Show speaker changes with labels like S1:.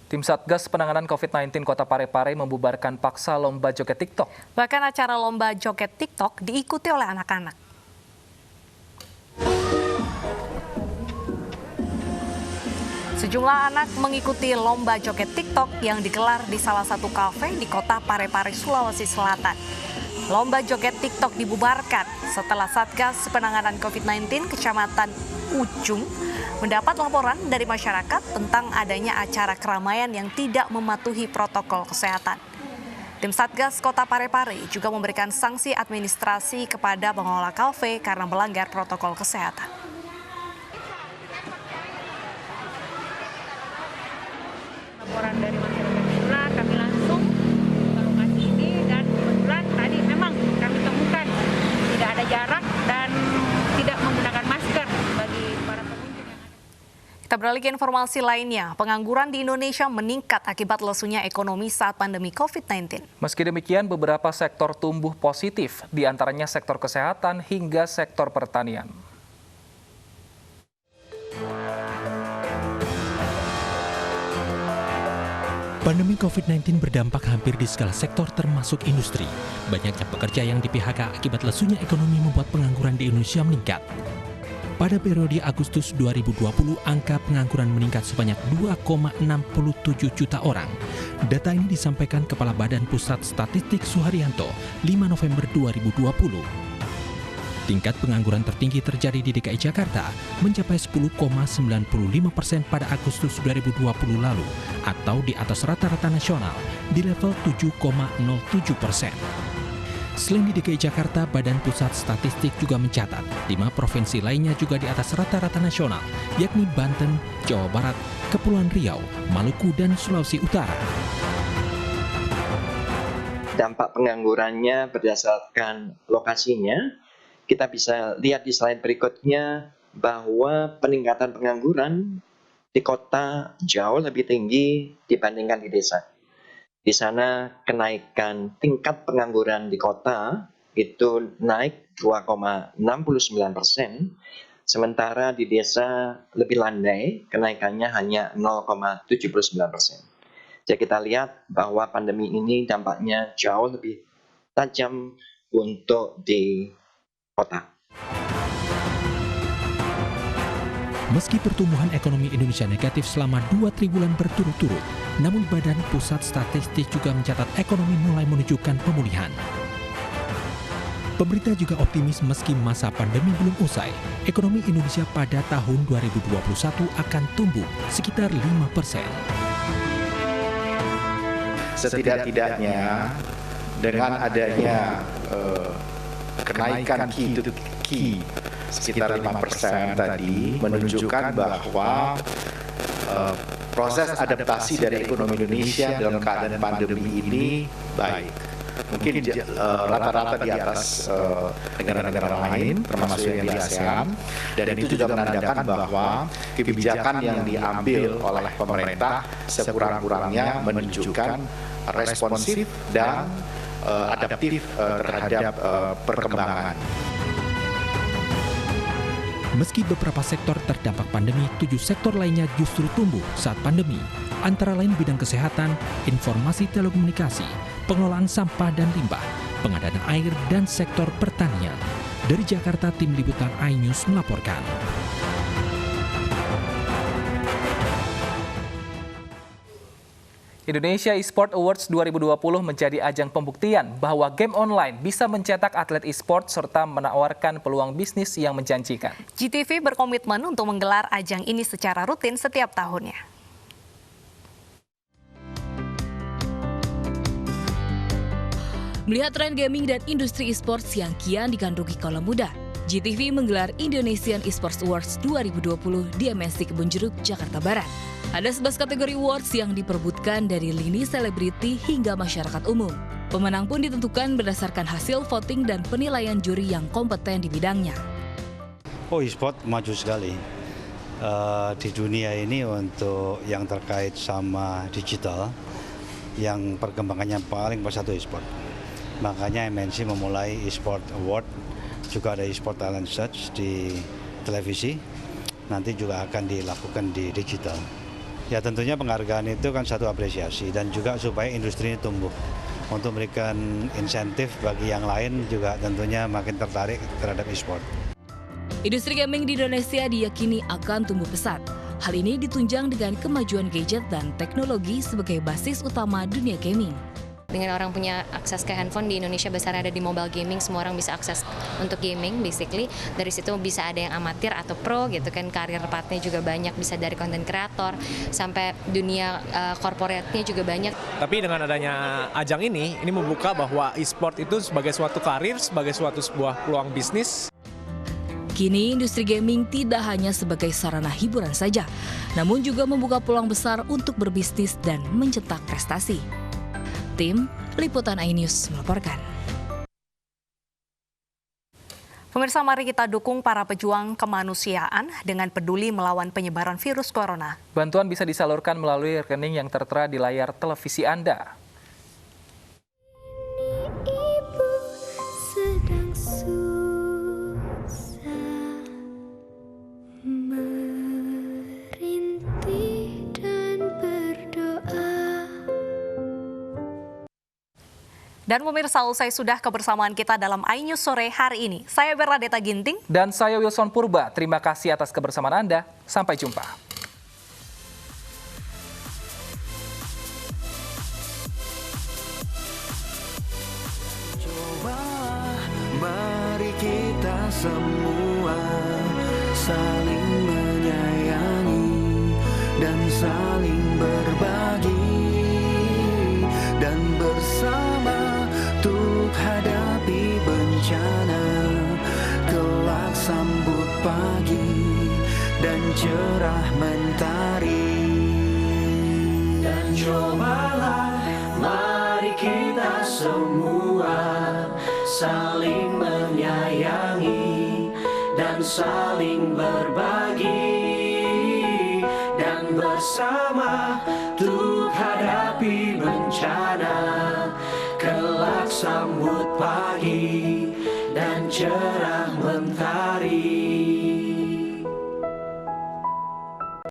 S1: Tim Satgas Penanganan COVID-19 Kota Parepare membubarkan paksa lomba joget TikTok.
S2: Bahkan acara lomba joget TikTok diikuti oleh anak-anak. Sejumlah anak mengikuti lomba joget TikTok yang digelar di salah satu kafe di Kota Parepare, Sulawesi Selatan. Lomba joget TikTok dibubarkan setelah Satgas Penanganan COVID-19 Kecamatan Ujung mendapat laporan dari masyarakat tentang adanya acara keramaian yang tidak mematuhi protokol kesehatan. Tim Satgas Kota Parepare juga memberikan sanksi administrasi kepada pengelola kafe karena melanggar protokol kesehatan.
S3: Laporan dari masyarakat itulah kami langsung ke lokasi ini dan kebetulan tadi memang kami temukan tidak ada jarak dan tidak menggunakan masker bagi para pengunjung yang ada.
S2: Kita beralih ke informasi lainnya. Pengangguran di Indonesia meningkat akibat lesunya ekonomi saat pandemi COVID-19.
S1: Meski demikian, beberapa sektor tumbuh positif, di antaranya sektor kesehatan hingga sektor pertanian.
S4: Pandemi COVID-19 berdampak hampir di segala sektor termasuk industri. Banyaknya pekerja yang di PHK akibat lesunya ekonomi membuat pengangguran di Indonesia meningkat. Pada periode Agustus 2020, angka pengangguran meningkat sebanyak 2,67 juta orang. Data ini disampaikan Kepala Badan Pusat Statistik Suharyanto 5 November 2020. Tingkat pengangguran tertinggi terjadi di DKI Jakarta mencapai 10,95% pada Agustus 2020 lalu atau di atas rata-rata nasional di level 7,07%. Selain di DKI Jakarta, Badan Pusat Statistik juga mencatat 5 provinsi lainnya juga di atas rata-rata nasional, yakni Banten, Jawa Barat, Kepulauan Riau, Maluku, dan Sulawesi Utara.
S5: Dampak penganggurannya berdasarkan lokasinya, kita bisa lihat di slide berikutnya bahwa peningkatan pengangguran di kota jauh lebih tinggi dibandingkan di desa. Di sana kenaikan tingkat pengangguran di kota itu naik 2,69%, sementara di desa lebih landai, kenaikannya hanya 0,79%. Jadi kita lihat bahwa pandemi ini dampaknya jauh lebih tajam untuk di kota.
S4: Meski pertumbuhan ekonomi Indonesia negatif selama 2 triwulan berturut-turut, namun Badan Pusat Statistik juga mencatat ekonomi mulai menunjukkan pemulihan. Pemerintah juga optimis meski masa pandemi belum usai, ekonomi Indonesia pada tahun 2021 akan tumbuh sekitar 5%.
S6: Setidak-tidaknya dengan adanya kenaikan Q sekitar 5% tadi menunjukkan bahwa proses adaptasi dari ekonomi Indonesia dalam keadaan pandemi ini baik. Mungkin rata-rata di atas negara-negara lain, termasuk yang di ASEAN, dan itu juga menandakan bahwa kebijakan yang diambil oleh pemerintah sekurang-kurangnya menunjukkan responsif dan adaptif terhadap perkembangan.
S4: Meski beberapa sektor terdampak pandemi, 7 sektor lainnya justru tumbuh saat pandemi. Antara lain bidang kesehatan, informasi telekomunikasi, pengelolaan sampah dan limbah, pengadaan air, dan sektor pertanian. Dari Jakarta, Tim Liputan iNews melaporkan.
S1: Indonesia eSport Awards 2020 menjadi ajang pembuktian bahwa game online bisa mencetak atlet eSport serta menawarkan peluang bisnis yang menjanjikan.
S2: GTV berkomitmen untuk menggelar ajang ini secara rutin setiap tahunnya.
S7: Melihat tren gaming dan industri esports yang kian digandrungi kaula muda, GTV menggelar Indonesian Esports Awards 2020 di MSC Kebonjeruk, Jakarta Barat. Ada 11 kategori awards yang diperebutkan dari lini selebriti hingga masyarakat umum. Pemenang pun ditentukan berdasarkan hasil voting dan penilaian juri yang kompeten di bidangnya.
S8: Oh, e-sport maju sekali di dunia ini untuk yang terkait sama digital, yang perkembangannya paling pas satu e-sport. Makanya MNC memulai e-sport award, juga ada e-sport talent search di televisi, nanti juga akan dilakukan di digital. Ya tentunya penghargaan itu kan satu apresiasi dan juga supaya industri ini tumbuh. Untuk memberikan insentif bagi yang lain juga tentunya makin tertarik terhadap e-sport.
S7: Industri gaming di Indonesia diyakini akan tumbuh pesat. Hal ini ditunjang dengan kemajuan gadget dan teknologi sebagai basis utama dunia gaming.
S9: Dengan orang punya akses ke handphone di Indonesia besar ada di mobile gaming, semua orang bisa akses untuk gaming basically. Dari situ bisa ada yang amatir atau pro gitu kan, karir pathnya juga banyak, bisa dari konten kreator sampai dunia korporatnya juga banyak.
S10: Tapi dengan adanya ajang ini membuka bahwa e-sport itu sebagai suatu karir, sebagai sebuah peluang bisnis.
S7: Kini industri gaming tidak hanya sebagai sarana hiburan saja, namun juga membuka peluang besar untuk berbisnis dan mencetak prestasi. Tim Liputan iNews melaporkan.
S2: Pemirsa, mari kita dukung para pejuang kemanusiaan dengan peduli melawan penyebaran virus corona.
S1: Bantuan bisa disalurkan melalui rekening yang tertera di layar televisi Anda.
S11: Ibu sedang susah merintih dan berdoa.
S2: Dan pemirsa, usai sudah kebersamaan kita dalam iNews sore hari ini. Saya Bernadetta Ginting.
S1: Dan saya Wilson Purba. Terima kasih atas kebersamaan Anda. Sampai jumpa.
S12: Cobalah, mari kita semua saling menyayangi dan saling berbagi dan bersama untuk hadapi bencana, kelak sambut pagi dan cerah mentari. Dan cobalah, mari kita semua saling menyayangi dan saling berbagi dan bersama untuk hadapi bencana, kelak sambut pagi dan cerah mentari.